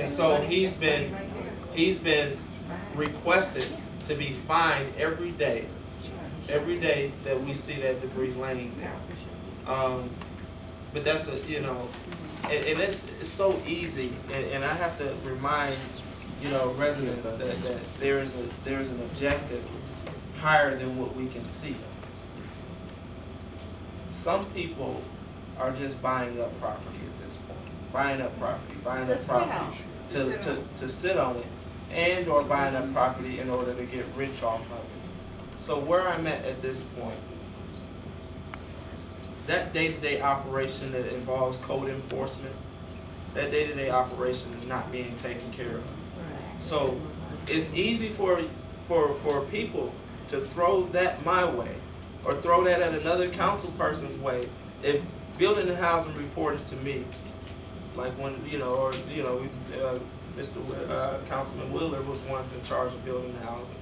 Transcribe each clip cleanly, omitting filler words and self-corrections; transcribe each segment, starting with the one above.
so he's been requested to be fined every day that we see that debris laying there. But that's and it's so easy, and I have to remind residents that there's an objective higher than what we can see. Some people are just buying up property at this point, buying up property to sit on it, and or buying up property in order to get rich off of it. So where I'm at this point, that day-to-day operation that involves code enforcement, that day-to-day operation is not being taken care of. So it's easy for people to throw that my way or throw that at another council person's way. If building and housing reported to me, like when Mr. Councilman Wheeler was once in charge of building and housing,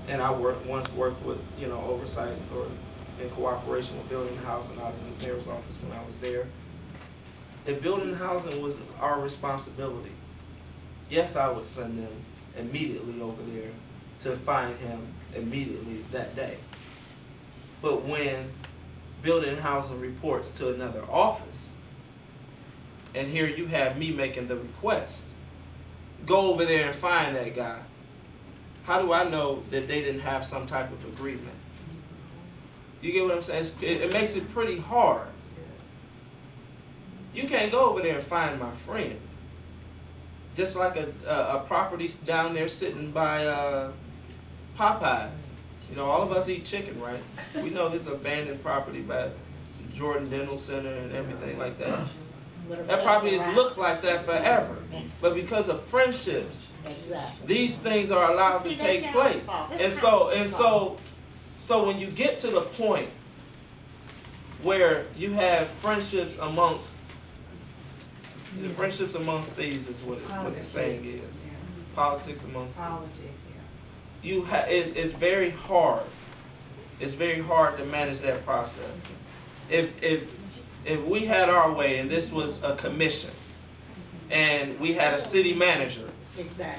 and I once worked with oversight or in cooperation with building and housing out in the mayor's office when I was there. If building and housing was our responsibility, yes, I would send them immediately over there to find him immediately that day. But when building and housing reports to another office, and here you have me making the request, go over there and find that guy. How do I know that they didn't have some type of agreement? You get what I'm saying? It makes it pretty hard. You can't go over there and find my friend. Just like a property down there sitting by Popeyes. All of us eat chicken, right? We know this abandoned property by Jordan Dental Center and everything like that. That property has looked like that forever. But because of friendships, these things are allowed to take place. And so when you get to the point where you have friendships amongst thieves is what the saying is. Politics amongst thieves. It's very hard. It's very hard to manage that process. If we had our way and this was a commission and we had a city manager,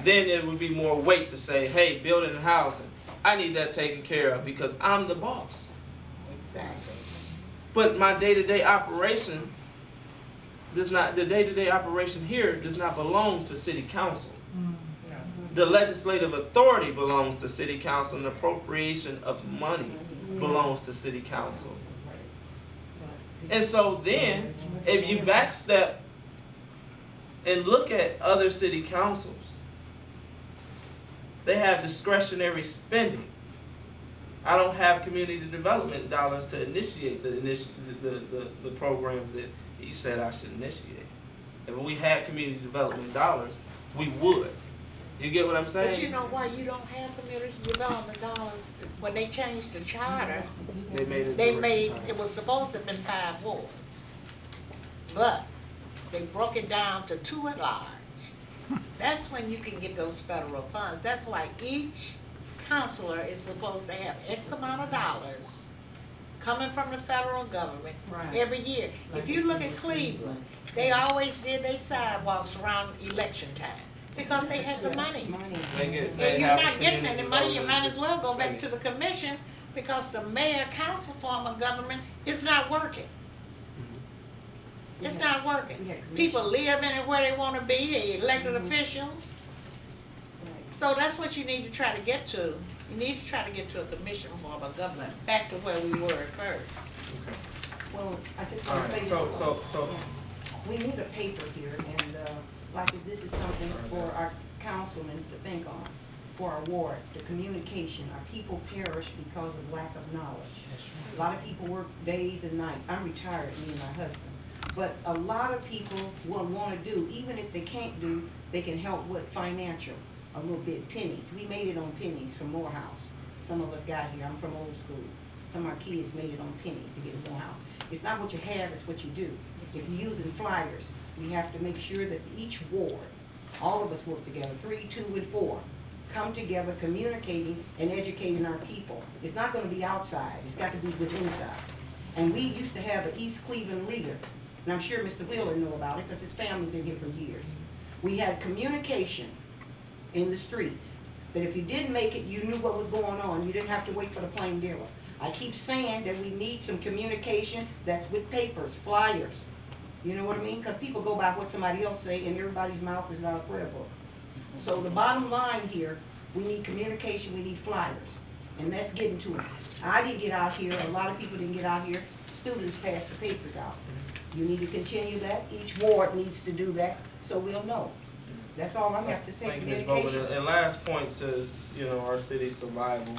then it would be more weight to say, hey, building and housing, I need that taken care of because I'm the boss. Exactly. But my day-to-day operation the day-to-day operation here does not belong to city council. The legislative authority belongs to city council, and the appropriation of money belongs to city council. And so then, if you backstep and look at other city councils, they have discretionary spending. I don't have community development dollars to initiate the programs that he said I should initiate. If we had community development dollars, we would. You get what I'm saying? But you know why you don't have community development dollars? When they changed the charter, it was supposed to have been 5 wards. But they broke it down to 2 at large. That's when you can get those federal funds. That's why each counselor is supposed to have X amount of dollars coming from the federal government every year. If you look at Cleveland, they always did their sidewalks around election time because they had the money. And you're not getting any money, you might as well go back to the commission because the mayor council form of government is not working. It's not working. People live anywhere they want to be, they elected officials. So that's what you need to try to get to. You need to try to get to a commission form of government, back to where we were at first. Okay. Well, I just want to say So we need a paper here, and like if this is something for our councilmen to think on, for our ward, the communication. Our people perish because of lack of knowledge. A lot of people work days and nights. I'm retired, me and my husband. But a lot of people will want to do, even if they can't do, they can help with financial, a little bit, pennies. We made it on pennies from Morehouse. Some of us got here. I'm from old school. Some of our kids made it on pennies to get a Morehouse. It's not what you have, it's what you do. If you're using flyers, we have to make sure that each ward, all of us work together, 3, 2, and 4, come together communicating and educating our people. It's not going to be outside. It's got to be within inside. And we used to have an East Cleveland leader, and I'm sure Mr. Wheeler know about it because his family been here for years. We had communication in the streets, that if you didn't make it, you knew what was going on. You didn't have to wait for the plain dealer. I keep saying that we need some communication that's with papers, flyers. You know what I mean? Because people go by what somebody else say, and everybody's mouth is not a prayer book. So the bottom line here, we need communication, we need flyers. And that's getting to it. I didn't get out here, a lot of people didn't get out here. Students passed the papers out. You need to continue that. Each ward needs to do that, so we'll know. That's all I have to say, Thank you, Ms. communication. Bowen. And last point to, our city's survival,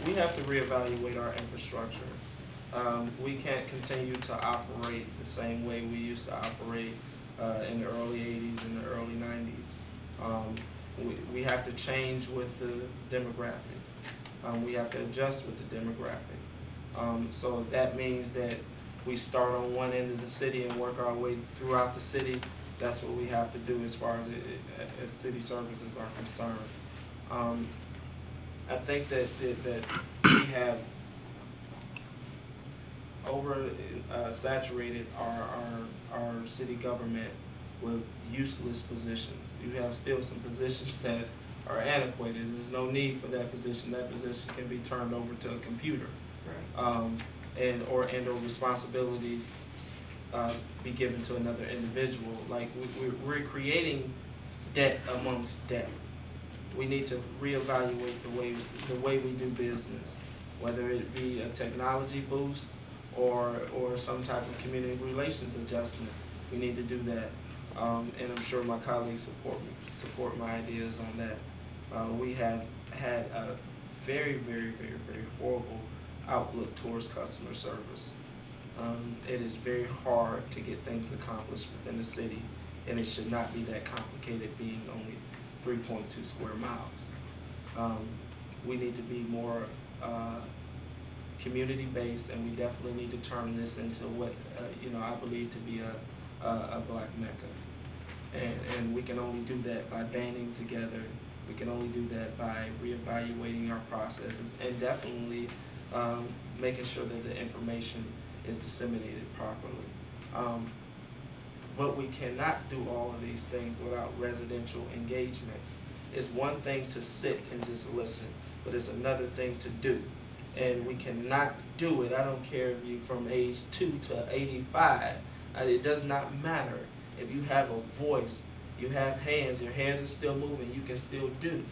we have to reevaluate our infrastructure. We can't continue to operate the same way we used to operate in the early 80s and the early 90s. We have to change with the demographic. We have to adjust with the demographic. So that means that we start on one end of the city and work our way throughout the city. That's what we have to do as far as city services are concerned. I think that we have saturated our city government with useless positions. You have still some positions that are antiquated. There's no need for that position. That position can be turned over to a computer. Right. Or responsibilities be given to another individual. Like we're creating debt amongst debt. We need to reevaluate the way we do business, whether it be a technology boost or some type of community relations adjustment. We need to do that, and I'm sure my colleagues support my ideas on that. We have had a very, very, very, very horrible outlook towards customer service. It is very hard to get things accomplished within the city, and it should not be that complicated, being only 3.2 square miles. We need to be more community-based, and we definitely need to turn this into what I believe to be a black Mecca. And we can only do that by banding together. We can only do that by reevaluating our processes, and definitely making sure that the information is disseminated properly. But we cannot do all of these things without residential engagement. It's one thing to sit and just listen, but it's another thing to do. And we cannot do it. I don't care if you're from age 2 to 85. It does not matter. If you have a voice, you have hands, your hands are still moving, you can still do.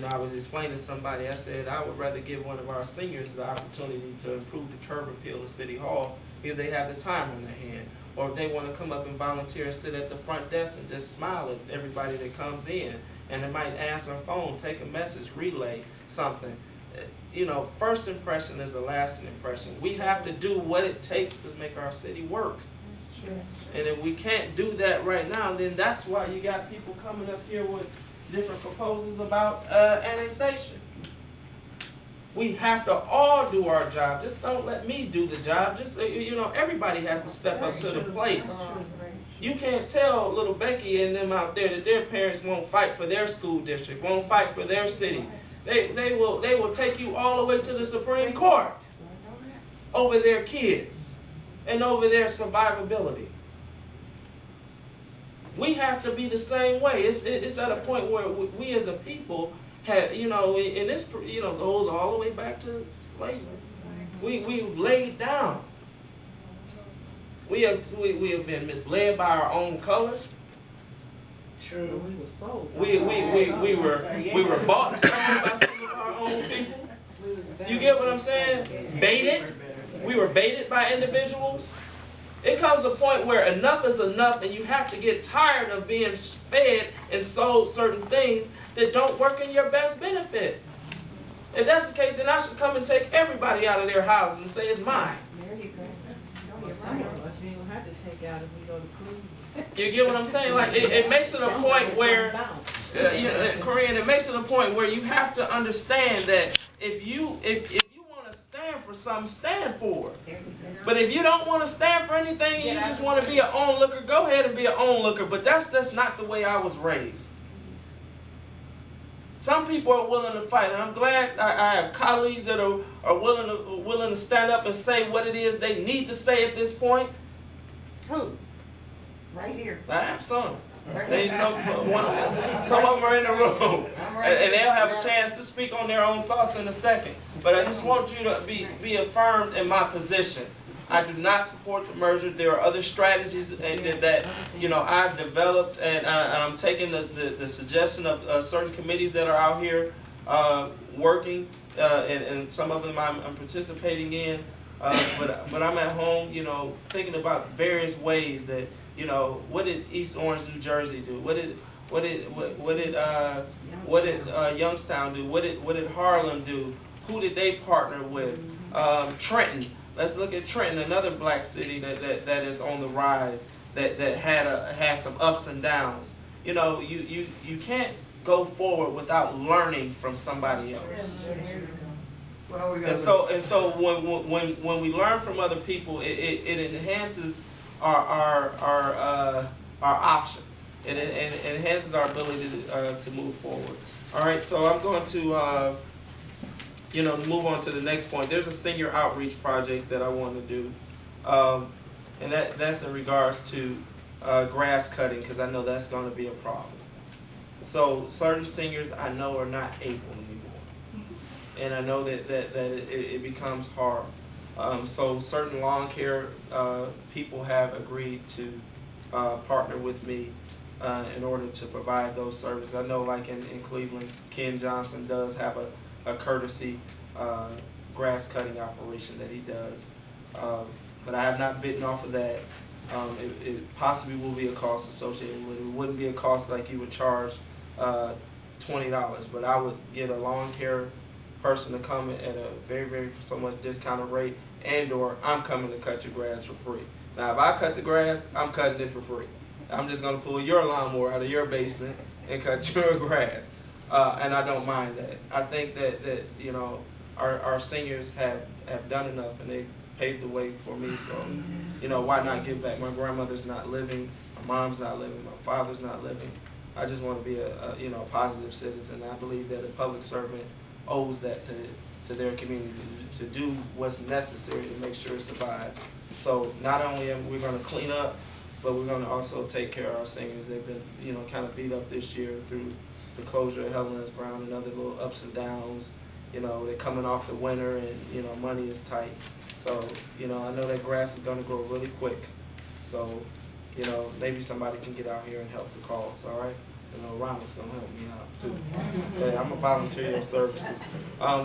I was explaining to somebody, I said, I would rather give one of our seniors the opportunity to improve the curb appeal at City Hall because they have the time on their hand. Or if they want to come up and volunteer and sit at the front desk and just smile at everybody that comes in. And they might answer a phone, take a message, relay something. First impression is a lasting impression. We have to do what it takes to make our city work. And if we can't do that right now, then that's why you got people coming up here with different proposals about annexation. We have to all do our job. Just don't let me do the job. Just everybody has to step up to the plate. You can't tell little Becky and them out there that their parents won't fight for their school district, won't fight for their city. They will take you all the way to the Supreme Court over their kids and over their survivability. We have to be the same way. It's at a point where we as a people have, and this goes all the way back to slavery. We've laid down. We have been misled by our own colors. True. We were sold. We were bought and sold by some of our own people. You get what I'm saying? Baited. We were baited by individuals. It comes to a point where enough is enough, and you have to get tired of being fed and sold certain things that don't work in your best benefit. If that's the case, then I should come and take everybody out of their houses and say it's mine. There you go. Some of us you ain't gonna have to take out if we go to cruise. You get what I'm saying? Like it makes it a point where, Korean, it makes it a point where you have to understand that if you want to stand for something, stand for it. But if you don't want to stand for anything and you just want to be an onlooker, go ahead and be an onlooker. But that's not the way I was raised. Some people are willing to fight, and I'm glad I have colleagues that are willing to stand up and say what it is they need to say at this point. Who? Right here. I have some. Some of them are in the room, and they'll have a chance to speak on their own thoughts in a second. But I just want you to be affirmed in my position. I do not support the merger. There are other strategies that I've developed, and I'm taking the suggestion of certain committees that are out here working, and some of them I'm participating in. But I'm at home, thinking about various ways that, what did East Orange, New Jersey do? What did Youngstown do? What did Harlem do? Who did they partner with? Trenton. Let's look at Trenton, another black city that is on the rise, that had some ups and downs. You can't go forward without learning from somebody else. And so when we learn from other people, it enhances our option. It enhances our ability to move forward. All right, so I'm going to move on to the next point. There's a senior outreach project that I want to do, and that's in regards to grass cutting, because I know that's going to be a problem. So certain seniors I know are not able anymore, and I know that it becomes hard. So certain lawn care people have agreed to partner with me in order to provide those services. I know, like in Cleveland, Ken Johnson does have a courtesy grass cutting operation that he does, but I have not bitten off of that. It possibly will be a cost associated with it. It wouldn't be a cost like you would charge $20, but I would get a lawn care person to come at a very, very so much discounted rate, and/or I'm coming to cut your grass for free. Now, if I cut the grass, I'm cutting it for free. I'm just going to pull your lawnmower out of your basement and cut your grass. And I don't mind that. I think that our seniors have done enough, and they paved the way for me. So, why not give back? My grandmother's not living, my mom's not living, my father's not living. I just want to be a positive citizen. I believe that a public servant owes that to their community, to do what's necessary to make sure it survives. So not only are we going to clean up, but we're going to also take care of our seniors. They've been kind of beat up this year through the closure of Helens Brown and other little ups and downs. They're coming off the winter, and money is tight. So I know that grass is going to grow really quick. So maybe somebody can get out here and help the cause. All right. Ronald's gonna help me out too. Yeah, I'm gonna volunteer your services.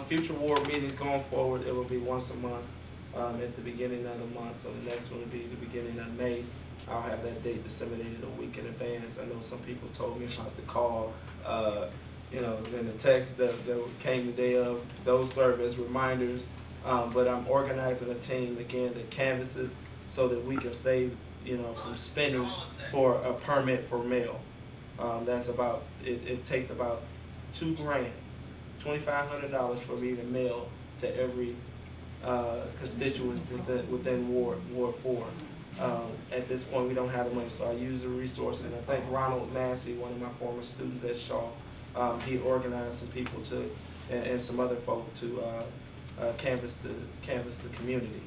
Future ward meetings going forward, it will be once a month at the beginning of the month. So the next one will be the beginning of May. I'll have that date disseminated a week in advance. I know some people told me about the call, then the text that came the day of. Those serve as reminders. But I'm organizing a team again that canvasses so that we can save, from spending for a permit for mail. That's about, it takes about $2,000, $2,500 for me to mail to every constituent within Ward 4. At this point, we don't have the money, so I use the resources. I think Ronald Massey, one of my former students at Shaw, he organized some people and some other folk to canvass the community.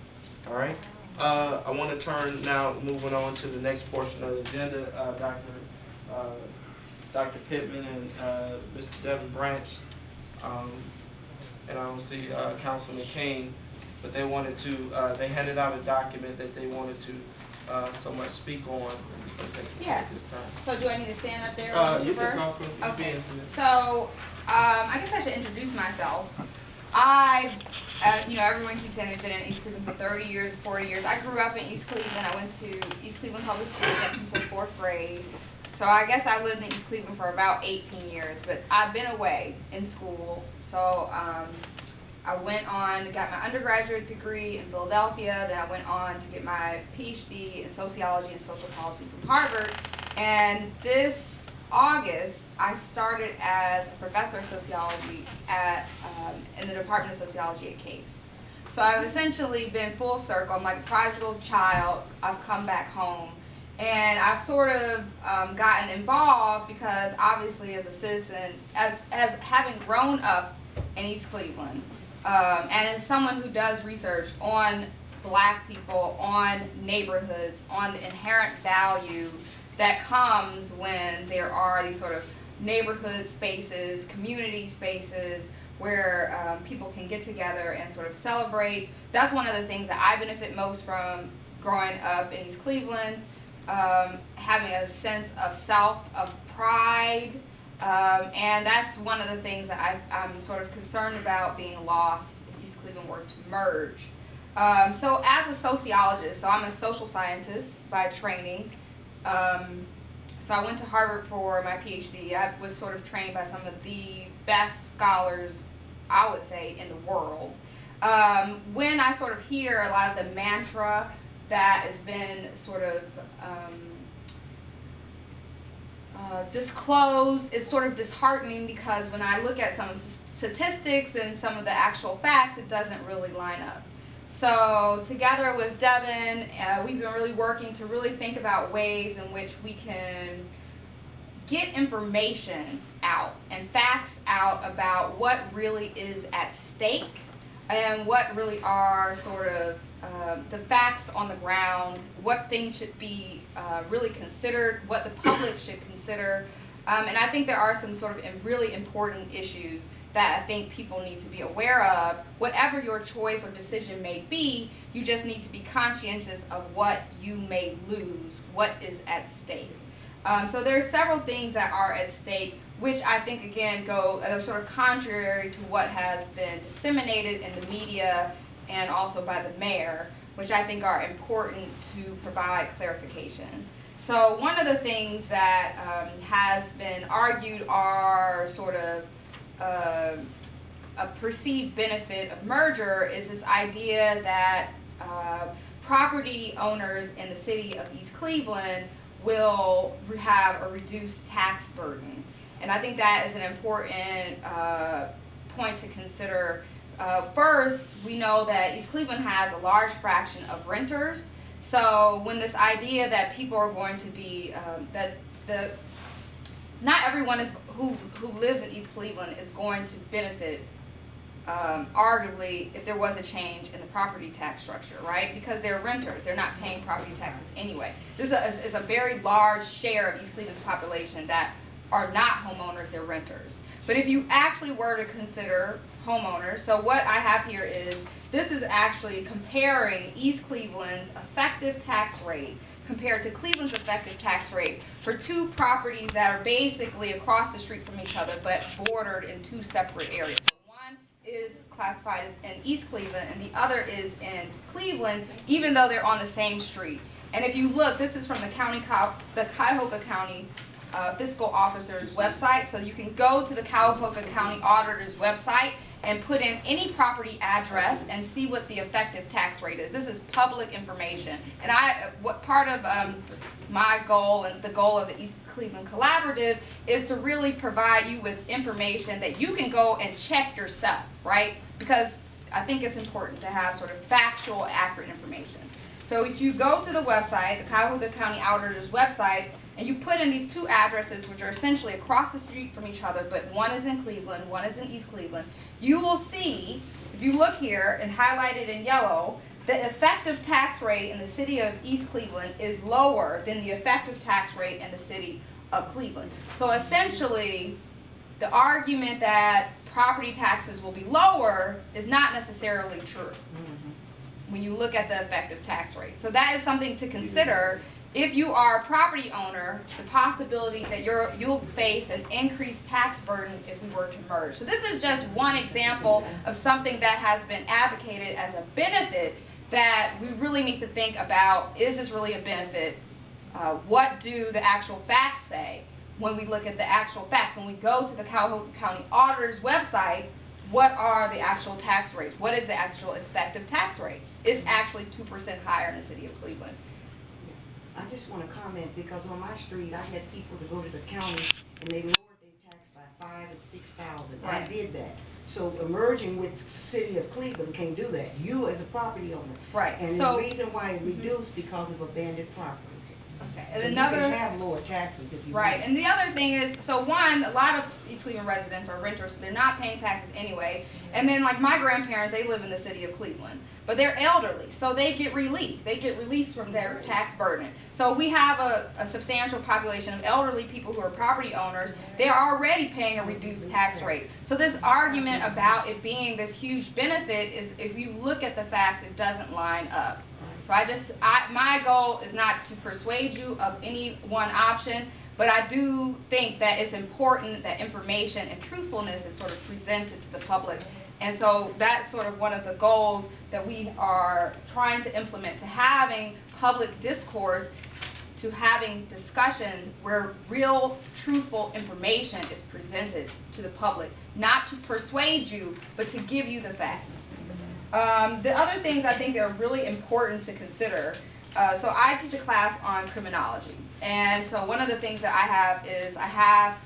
All right. I want to turn now, moving on to the next portion of the agenda. Dr. Pittman and Mr. Devin Branch, and I don't see Councilman Kane, but they wanted to, they handed out a document that they wanted to somewhat speak on. Yeah. This time. So do I need to stand up there? You can talk. Okay. Be into it. So I guess I should introduce myself. Everyone keeps saying they've been in East Cleveland for 30 years, 40 years. I grew up in East Cleveland. I went to East Cleveland Public Schools up until 4th grade. So I guess I lived in East Cleveland for about 18 years, but I've been away in school. So I went on, got my undergraduate degree in Philadelphia, then I went on to get my PhD in sociology and social policy from Harvard. And this August, I started as a professor of sociology in the Department of Sociology at Case. So I've essentially been full circle. I'm like a prodigal child. I've come back home. And I've sort of gotten involved because obviously as a citizen, as having grown up in East Cleveland, and as someone who does research on Black people, on neighborhoods, on the inherent value that comes when there are these sort of neighborhood spaces, community spaces, where people can get together and sort of celebrate. That's one of the things that I benefit most from growing up in East Cleveland, having a sense of self, of pride, and that's one of the things that I'm sort of concerned about being lost if East Cleveland were to merge. So as a sociologist, so I'm a social scientist by training, so I went to Harvard for my PhD. I was sort of trained by some of the best scholars, I would say, in the world. When I sort of hear a lot of the mantra that has been sort of disclosed, it's sort of disheartening, because when I look at some of the statistics and some of the actual facts, it doesn't really line up. So together with Devin, we've been really working to really think about ways in which we can get information out and facts out about what really is at stake and what really are sort of the facts on the ground, what things should be really considered, what the public should consider. And I think there are some sort of really important issues that I think people need to be aware of. Whatever your choice or decision may be, you just need to be conscientious of what you may lose, what is at stake. So there are several things that are at stake, which I think again go sort of contrary to what has been disseminated in the media and also by the mayor, which I think are important to provide clarification. So one of the things that has been argued are sort of a perceived benefit of merger is this idea that property owners in the city of East Cleveland will have a reduced tax burden. And I think that is an important point to consider. First, we know that East Cleveland has a large fraction of renters. So when this idea that people are going to be, not everyone is who lives in East Cleveland is going to benefit, arguably, if there was a change in the property tax structure, right? Because they're renters, they're not paying property taxes anyway. This is a very large share of East Cleveland's population that are not homeowners, they're renters. But if you actually were to consider homeowners, so what I have here is, this is actually comparing East Cleveland's effective tax rate compared to Cleveland's effective tax rate for two properties that are basically across the street from each other but bordered in two separate areas. So one is classified as in East Cleveland and the other is in Cleveland, even though they're on the same street. And if you look, this is from the Cuyahoga County Fiscal Officer's website. So you can go to the Cuyahoga County Auditor's website and put in any property address and see what the effective tax rate is. This is public information. And what part of my goal and the goal of the East Cleveland Collaborative is to really provide you with information that you can go and check yourself, right? Because I think it's important to have sort of factual, accurate information. So if you go to the website, the Cuyahoga County Auditor's website, and you put in these two addresses, which are essentially across the street from each other, but one is in Cleveland, one is in East Cleveland, you will see, if you look here and highlighted in yellow, the effective tax rate in the city of East Cleveland is lower than the effective tax rate in the city of Cleveland. So essentially, the argument that property taxes will be lower is not necessarily true when you look at the effective tax rate. So that is something to consider. If you are a property owner, the possibility that you'll face an increased tax burden if we were to merge. So this is just one example of something that has been advocated as a benefit that we really need to think about. Is this really a benefit? What do the actual facts say when we look at the actual facts? When we go to the Cuyahoga County Auditor's website, what are the actual tax rates? What is the actual effective tax rate? It's actually 2% higher in the city of Cleveland. I just want to comment, because on my street, I had people to go to the county and they lowered their tax by $5,000 and $6,000. I Right. did that. So merging with the city of Cleveland can't do that. You as a property owner. Right. And So the reason why it reduced because of abandoned property. Okay, So and you another. can have lower taxes if you want. Right, and the other thing is, so one, a lot of East Cleveland residents are renters, so they're not paying taxes anyway. And then like my grandparents, they live in the city of Cleveland, but they're elderly, so they get relief. They get released from their tax burden. So we have a substantial population of elderly people who are property owners. They're already paying a reduced tax rate. So this argument about it being this huge benefit is, if you look at the facts, it doesn't line up. So my goal is not to persuade you of any one option, but I do think that it's important that information and truthfulness is sort of presented to the public. And so that's sort of one of the goals that we are trying to implement, to having public discourse, to having discussions where real, truthful information is presented to the public, not to persuade you, but to give you the facts. The other things I think that are really important to consider, so I teach a class on criminology, and so one of the things that I have,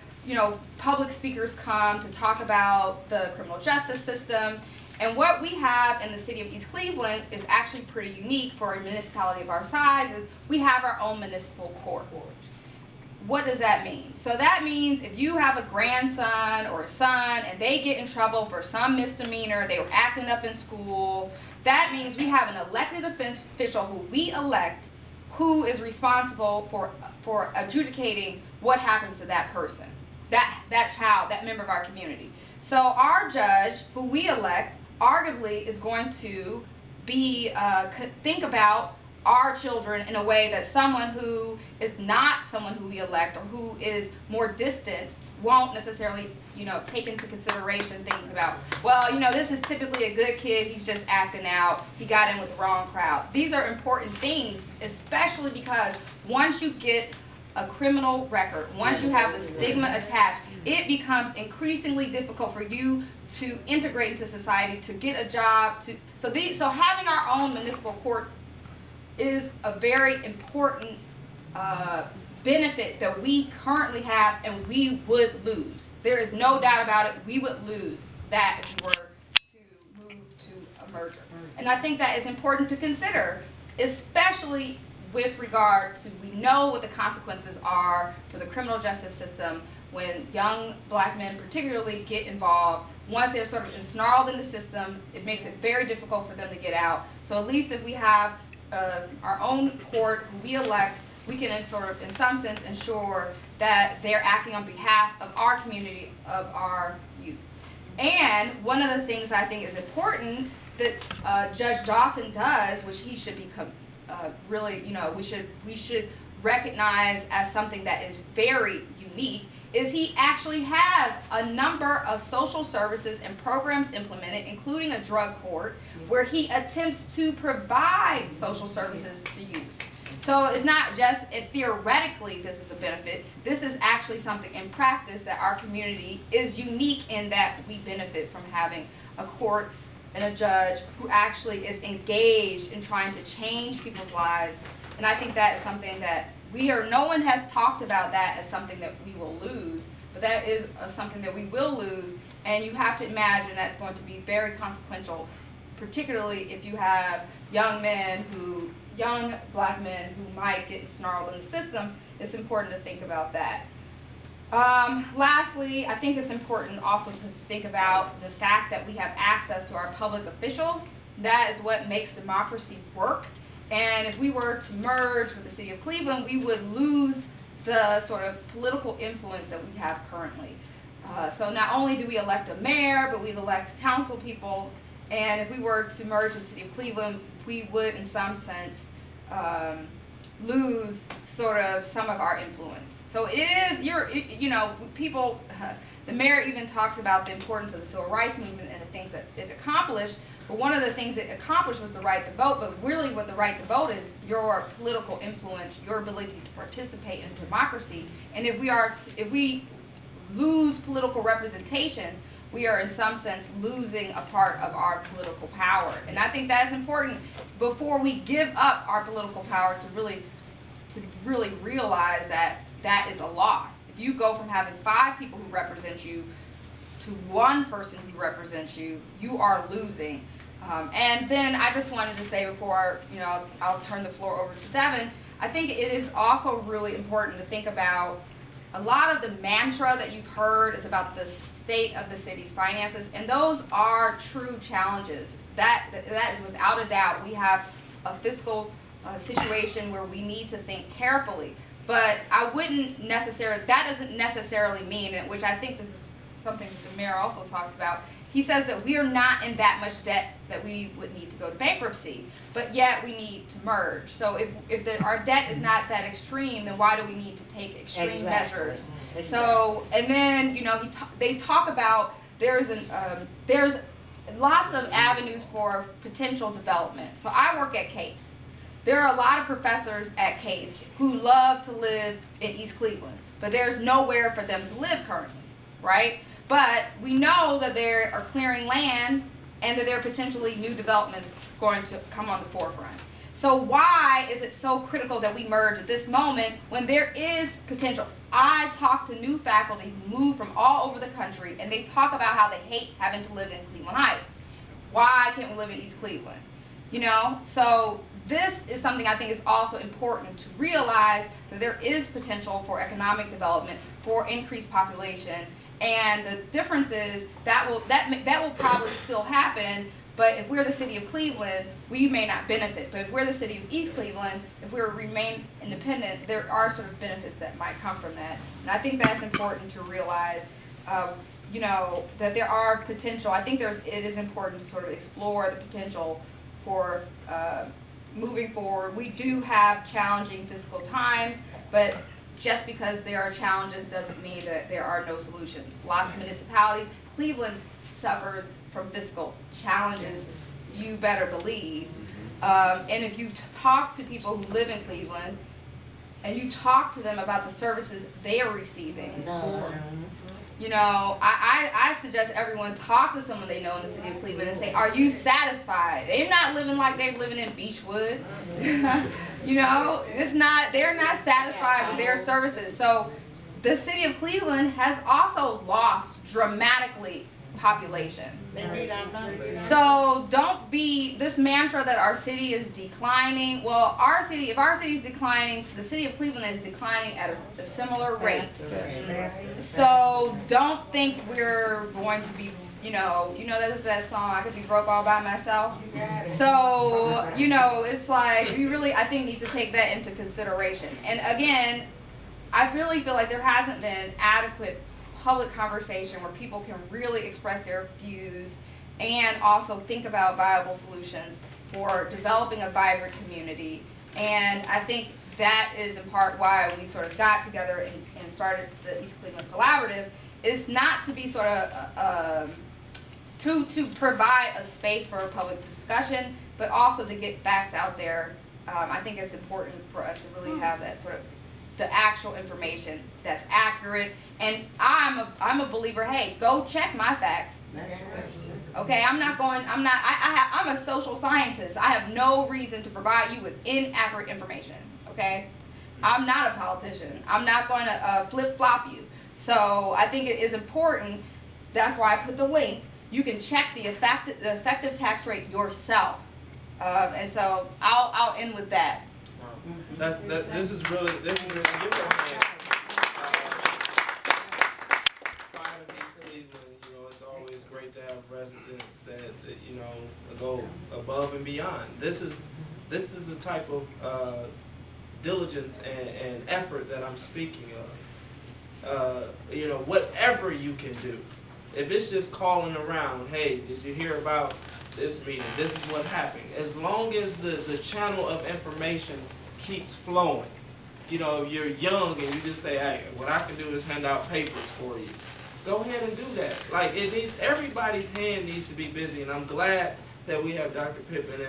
public speakers come to talk about the criminal justice system, and what we have in the city of East Cleveland is actually pretty unique for a municipality of our size. Is we have our own municipal court. What does that mean? So that means if you have a grandson or a son and they get in trouble for some misdemeanor, they were acting up in school, that means we have an elected official who we elect, who is responsible for adjudicating what happens to that person, that child, that member of our community. So our judge, who we elect, arguably is going to think about our children in a way that someone who is not someone who we elect, or who is more distant, won't necessarily, take into consideration things about, this is typically a good kid, he's just acting out, he got in with the wrong crowd. These are important things, especially because once you get a criminal record, once you have the stigma attached, it becomes increasingly difficult for you to integrate into society, to get a job, so having our own municipal court is a very important benefit that we currently have, and we would lose. There is no doubt about it. We would lose that if we were to move to a merger. And I think that is important to consider, especially with regard to, we know what the consequences are for the criminal justice system when young black men particularly get involved. Once they're sort of ensnarled in the system, it makes it very difficult for them to get out. So at least if we have our own court who we elect, we can in some sense ensure that they're acting on behalf of our community, of our youth. And one of the things I think is important that Judge Dawson does, which he should become really, we should recognize as something that is very unique, is he actually has a number of social services and programs implemented, including a drug court, where he attempts to provide social services to youth. So it's not just theoretically this is a benefit, this is actually something in practice that our community is unique in, that we benefit from having a court and a judge who actually is engaged in trying to change people's lives. And I think that is something that no one has talked about that as something that we will lose, but that is something that we will lose, and you have to imagine that's going to be very consequential, particularly if you have young black men who might get snarled in the system. It's important to think about that. Lastly, I think it's important also to think about the fact that we have access to our public officials. That is what makes democracy work. And if we were to merge with the city of Cleveland, we would lose the sort of political influence that we have currently. So not only do we elect a mayor, but we elect council people. And if we were to merge with the city of Cleveland, we would, in some sense, lose sort of some of our influence. So it is, people, the mayor even talks about the importance of the civil rights movement and the things that it accomplished. But one of the things it accomplished was the right to vote. But really what the right to vote is your political influence, your ability to participate in democracy. And if we lose political representation, we are in some sense losing a part of our political power. And I think that's important before we give up our political power to really realize that that is a loss. If you go from having 5 people who represent you to 1 person who represents you, you are losing. And then I just wanted to say before, I'll turn the floor over to Devin, I think it is also really important to think about a lot of the mantra that you've heard is about the state of the city's finances, and those are true challenges. That is without a doubt. We have a fiscal situation where we need to think carefully. But I wouldn't necessarily, that doesn't necessarily mean, which I think this is something the mayor also talks about, he says that we are not in that much debt that we would need to go to bankruptcy, but yet we need to merge. So if our debt is not that extreme, then why do we need to take extreme measures? Exactly. So, and then, you know, they talk about there's lots of avenues for potential development. So I work at Case. There are a lot of professors at Case who love to live in East Cleveland, but there's nowhere for them to live currently, right? But we know that they are clearing land and that there are potentially new developments going to come on the forefront. So why is it so critical that we merge at this moment when there is potential? I talk to new faculty who move from all over the country, and they talk about how they hate having to live in Cleveland Heights. Why can't we live in East Cleveland? You know, so this is something I think is also important to realize, that there is potential for economic development, for increased population, and the difference is that will probably still happen. But if we're the city of Cleveland, we may not benefit. But if we're the city of East Cleveland, if we remain independent, there are sort of benefits that might come from that. And I think that's important to realize, you know, that there are potential. I think it is important to sort of explore the potential for moving forward. We do have challenging fiscal times, but just because there are challenges doesn't mean that there are no solutions. Lots of municipalities, Cleveland suffers from fiscal challenges, you better believe. And if you talk to people who live in Cleveland, and you talk to them about the services they are receiving, you know, I suggest everyone talk to someone they know in the city of Cleveland and say, are you satisfied? They're not living like they're living in Beechwood. You know, they're not satisfied with their services. So the city of Cleveland has also lost dramatically population. So don't be this mantra that our city is declining. Well, if our city is declining, the city of Cleveland is declining at a similar rate. So don't think we're going to be, you know there's that song, I Could Be Broke All By Myself. So, you know, it's like we really, I think, need to take that into consideration. And again, I really feel like there hasn't been adequate public conversation where people can really express their views and also think about viable solutions for developing a vibrant community. And I think that is in part why we sort of got together and started the East Cleveland Collaborative, is not to be sort of to provide a space for a public discussion, but also to get facts out there. I think it's important for us to really have that sort of the actual information that's accurate. And I'm a believer, hey, go check my facts. Okay, I'm a social scientist. I have no reason to provide you with inaccurate information, okay? I'm not a politician. I'm not going to flip-flop you. So I think it is important, that's why I put the link. You can check the effective tax rate yourself. And so I'll end with that. This is really give it a hand. Pride of East Cleveland, you know, it's always great to have residents that you know, go above and beyond. This is the type of diligence and effort that I'm speaking of. You know, whatever you can do. If it's just calling around, hey, did you hear about this meeting? This is what happened. As long as the channel of information keeps flowing. You know, you're young and you just say, hey, what I can do is hand out papers for you. Go ahead and do that. Like, everybody's hand needs to be busy, and I'm glad that we have Dr. Pippin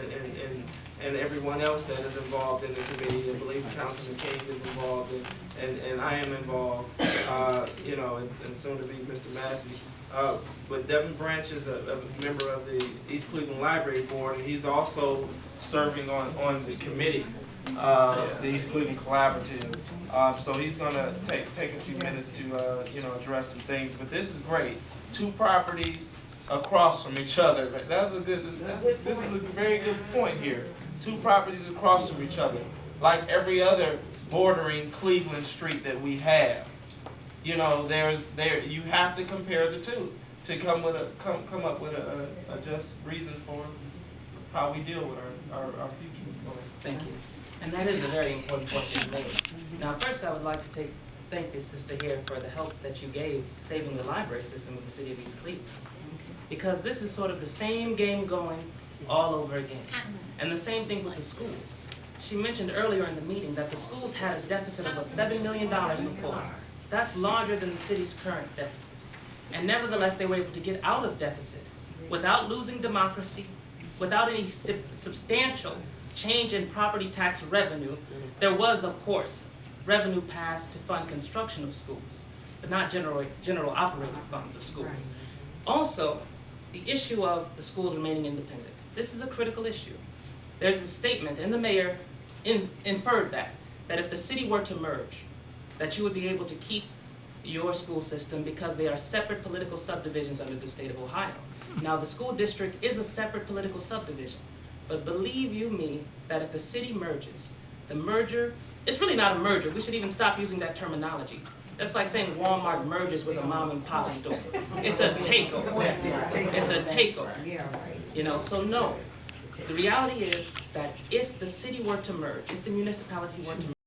and everyone else that is involved in the committee. I believe Councilman King is involved, and I am involved, you know, and soon to be Mr. Massey. But Devin Branch is a member of the East Cleveland Library Board, and he's also serving on the committee, the East Cleveland Collaborative. So he's going to take a few minutes to you know, address some things. But this is great. 2 properties across from each other. This is a very good point here. 2 properties across from each other. like every other bordering Cleveland street that we have. You know, you have to compare the two to come up with a just reason for how we deal with our future. Thank you. And that is a very important point that you made. Now, first I would like to thank the sister here for the help that you gave saving the library system of the city of East Cleveland. Because this is sort of the same game going all over again. And the same thing with the schools. She mentioned earlier in the meeting that the schools had a deficit of $7 million before. That's larger than the city's current deficit. And nevertheless, they were able to get out of deficit without losing democracy, without any substantial change in property tax revenue. There was, of course, revenue passed to fund construction of schools, but not general operating funds of schools. Also, the issue of the schools remaining independent. This is a critical issue. There's a statement, and the mayor inferred that if the city were to merge, that you would be able to keep your school system because they are separate political subdivisions under the state of Ohio. Now, the school district is a separate political subdivision, but believe you me that if the city merges, the merger, it's really not a merger. We should even stop using that terminology. That's like saying Walmart merges with a mom and pop store. It's a takeover. It's a takeover. You know, so no. The reality is that if the city were to merge, if the municipality were to merge,